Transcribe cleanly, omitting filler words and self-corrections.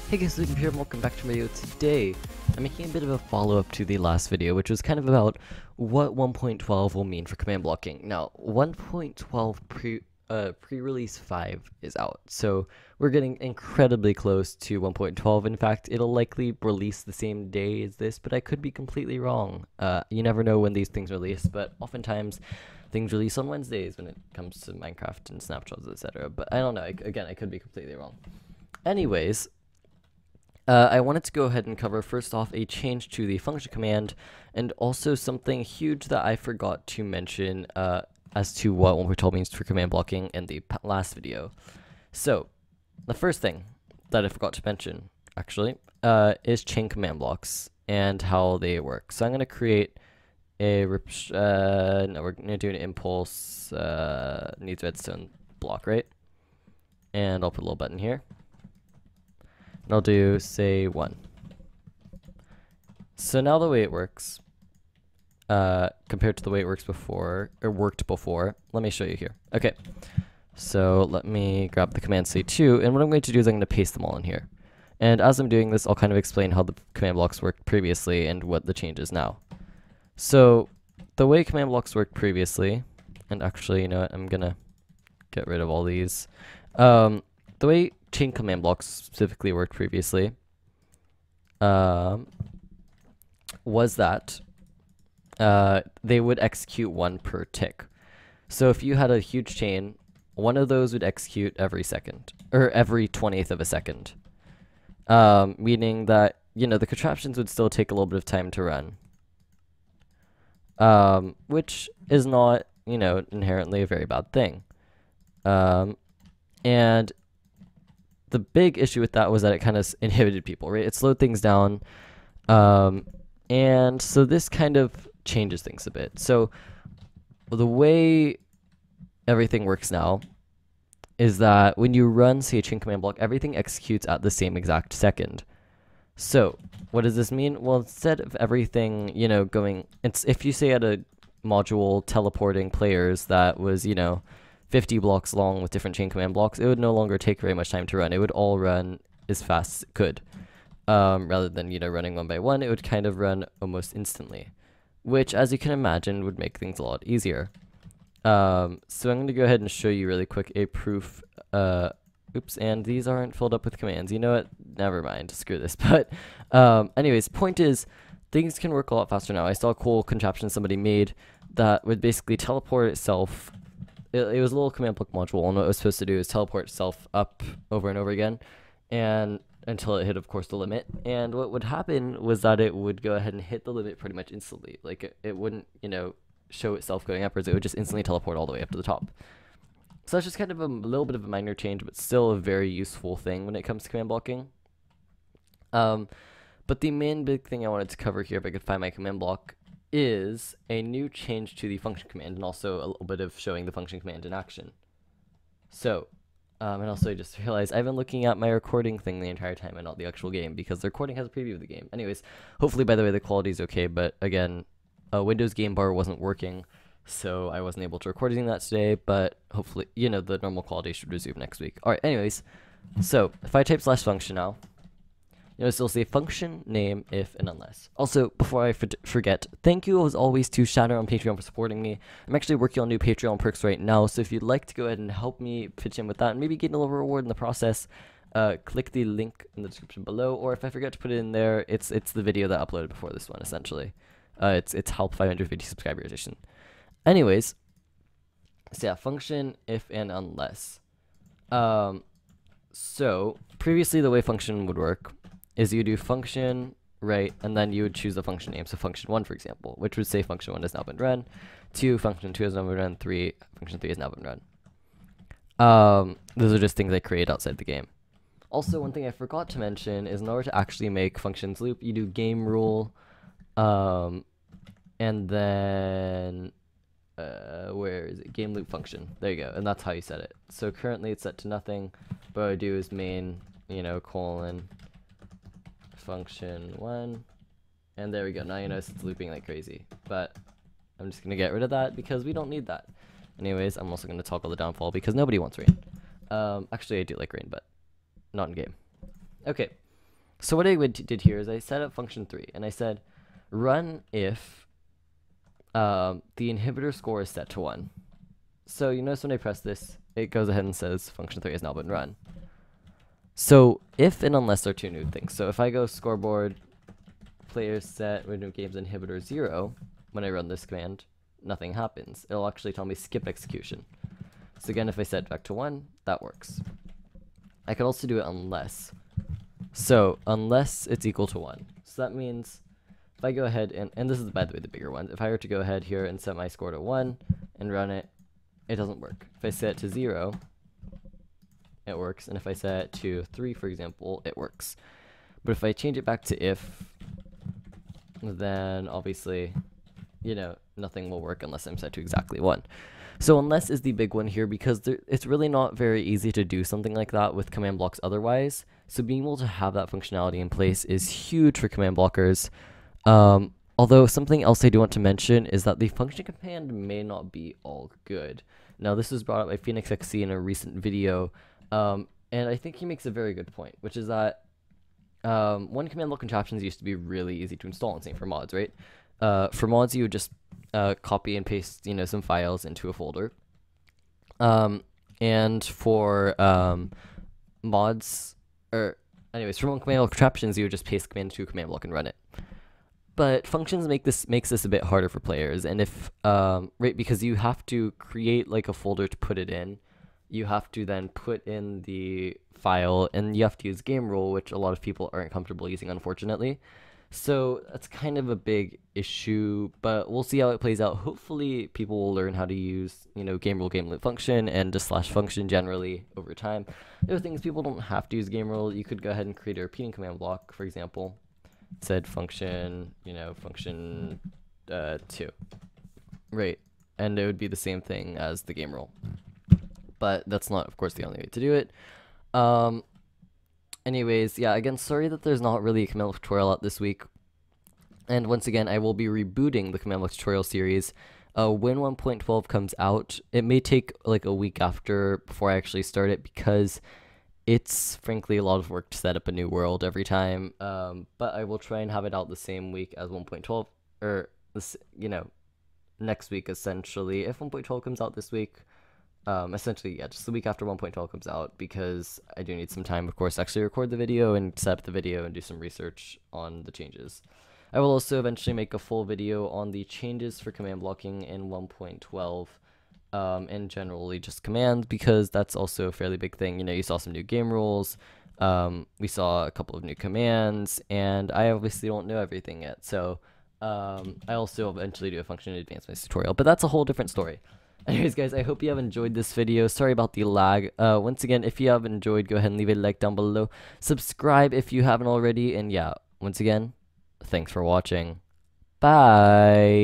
Hey guys, Luke here and welcome back to my video. Today, I'm making a bit of a follow-up to the last video, which was kind of about what 1.12 will mean for command blocking. Now, 1.12 pre-release 5 is out, so we're getting incredibly close to 1.12. In fact, it'll likely release the same day as this, but I could be completely wrong. You never know when these things release, but oftentimes things release on Wednesdays when it comes to Minecraft and snapshots, etc. But I don't know. Again, I could be completely wrong. Anyways, I wanted to go ahead and cover first off a change to the function command, and also something huge that I forgot to mention as to what 1.12 means for command blocking in the last video. So, the first thing that I forgot to mention, actually, is chain command blocks and how they work. So I'm going to create a no, we're going to do an impulse needs redstone block, right? And I'll put a little button here. And I'll do, say, 1. So now the way it works, compared to the way it works before, or worked before, let me show you here. Okay, so let me grab the command say 2, and what I'm going to do is I'm going to paste them all in here. And as I'm doing this, I'll kind of explain how the command blocks worked previously and what the change is now. So the way command blocks worked previously, and actually, you know what, I'm going to get rid of all these. The way chain command blocks specifically worked previously was that they would execute 1 per tick. So if you had a huge chain, one of those would execute every second, or every 20th of a second. Meaning that, you know, the contraptions would still take a little bit of time to run. Which is not, you know, inherently a very bad thing. And the big issue with that was that it kind of inhibited people, right? It slowed things down. And so this kind of changes things a bit. So the way everything works now is that when you run, say, a chain command block, everything executes at the same exact second. So what does this mean? Well, instead of everything, you know, going, if you say at a module teleporting players that was, you know, 50 blocks long with different chain command blocks, it would no longer take very much time to run. It would all run as fast as it could. Rather than, you know, running one by one, it would kind of run almost instantly, which, as you can imagine, would make things a lot easier. So I'm going to go ahead and show you really quick a proof. Oops, and these aren't filled up with commands. You know what? Never mind. Screw this. But anyways, point is, things can work a lot faster now. I saw a cool contraption somebody made that would basically teleport itself. It was a little command block module, and what it was supposed to do is teleport itself up over and over again, and until it hit, of course, the limit. And what would happen was that it would go ahead and hit the limit pretty much instantly. Like, it wouldn't, you know, show itself going upwards. It would just instantly teleport all the way up to the top. So that's just kind of a little bit of a minor change, but still a very useful thing when it comes to command blocking. But the main big thing I wanted to cover here, if I could find my command block, is a new change to the function command, and also a little bit of showing the function command in action. So, and also I just realized I've been looking at my recording thing the entire time and not the actual game, because the recording has a preview of the game. Anyways, hopefully, by the way, the quality is okay, but again, Windows game bar wasn't working, so I wasn't able to record using that today, but hopefully, you know, the normal quality should resume next week. Alright, anyways, so if I type /function now, notice it'll say function name if and unless. Also, before I forget, thank you as always to Shatter on Patreon for supporting me. I'm actually working on new Patreon perks right now, so if you'd like to go ahead and help me pitch in with that and maybe get a little reward in the process, click the link in the description below, or if I forget to put it in there, it's the video that I uploaded before this one, essentially. It's help 550 subscriber edition. Anyways, so yeah, function if and unless. So previously the way function would work is you do function, right, and then you would choose the function name. So function 1, for example, which would say function 1 has now been run, 2, function 2 has now been run, 3, function 3 has now been run. Those are just things I create outside the game. Also, one thing I forgot to mention is in order to actually make functions loop, you do game rule, and then, where is it? Game loop function. There you go, and that's how you set it. So currently it's set to nothing, but what I do is main, you know, colon, function 1, and there we go. Now you notice it's looping like crazy, but I'm just going to get rid of that because we don't need that. Anyways, I'm also going to toggle the downfall because nobody wants rain. Actually, I do like rain, but not in game. Okay, So what I did here is I set up function 3, and I said run if the inhibitor score is set to 1. So you notice when I press this, it goes ahead and says function 3 has now been run. So if and unless are two new things. So if I go scoreboard players set random games inhibitor 0, when I run this command, nothing happens. It'll actually tell me skip execution. So again, if I set it back to 1, that works. I could also do it unless. So unless it's equal to 1. So that means if I go ahead and this is, by the way, the bigger one. If I were to go ahead here and set my score to 1 and run it, it doesn't work. If I set it to 0, it works. And if I set it to 3, for example, it works. But if I change it back to if, then obviously, you know, nothing will work unless I'm set to exactly 1. So unless is the big one here because it's really not very easy to do something like that with command blocks otherwise. So being able to have that functionality in place is huge for command blockers. Although something else I do want to mention is that the function command may not be all good. Now this was brought up by PhoenixXC in a recent video, and I think he makes a very good point, which is that one command block contraptions used to be really easy to install, and same for mods, right? For mods, you would just copy and paste, you know, some files into a folder. And for mods, or anyways, for one command block contraptions, you would just paste command to a command block and run it. But functions makes this a bit harder for players, and if right, because you have to create like a folder to put it in, you have to then put in the file, and you have to use game rule, which a lot of people aren't comfortable using, unfortunately. So that's kind of a big issue, but we'll see how it plays out. Hopefully people will learn how to use, you know, game rule, game loop function, and just slash function generally over time. The other thing is people don't have to use game rule. You could go ahead and create a repeating command block, for example. It said function, you know, function 2. Right. And it would be the same thing as the game rule. But that's not, of course, the only way to do it. Anyways, yeah, again, sorry that there's not really a command block tutorial out this week. And once again, I will be rebooting the command block tutorial series. When 1.12 comes out, it may take like a week after before I actually start it because it's frankly a lot of work to set up a new world every time. But I will try and have it out the same week as 1.12, or this, you know, next week essentially. If 1.12 comes out this week, essentially, yeah, just the week after 1.12 comes out, because I do need some time, of course, to actually record the video and set up the video and do some research on the changes. I will also eventually make a full video on the changes for command blocking in 1.12, and generally just commands, because that's also a fairly big thing. You know, you saw some new game rules, we saw a couple of new commands, and I obviously don't know everything yet, so I also eventually do a function advancements tutorial, but that's a whole different story. Anyways, guys, I hope you have enjoyed this video. Sorry about the lag. Once again, if you have enjoyed, go ahead and leave a like down below. Subscribe if you haven't already. And yeah, once again, thanks for watching. Bye.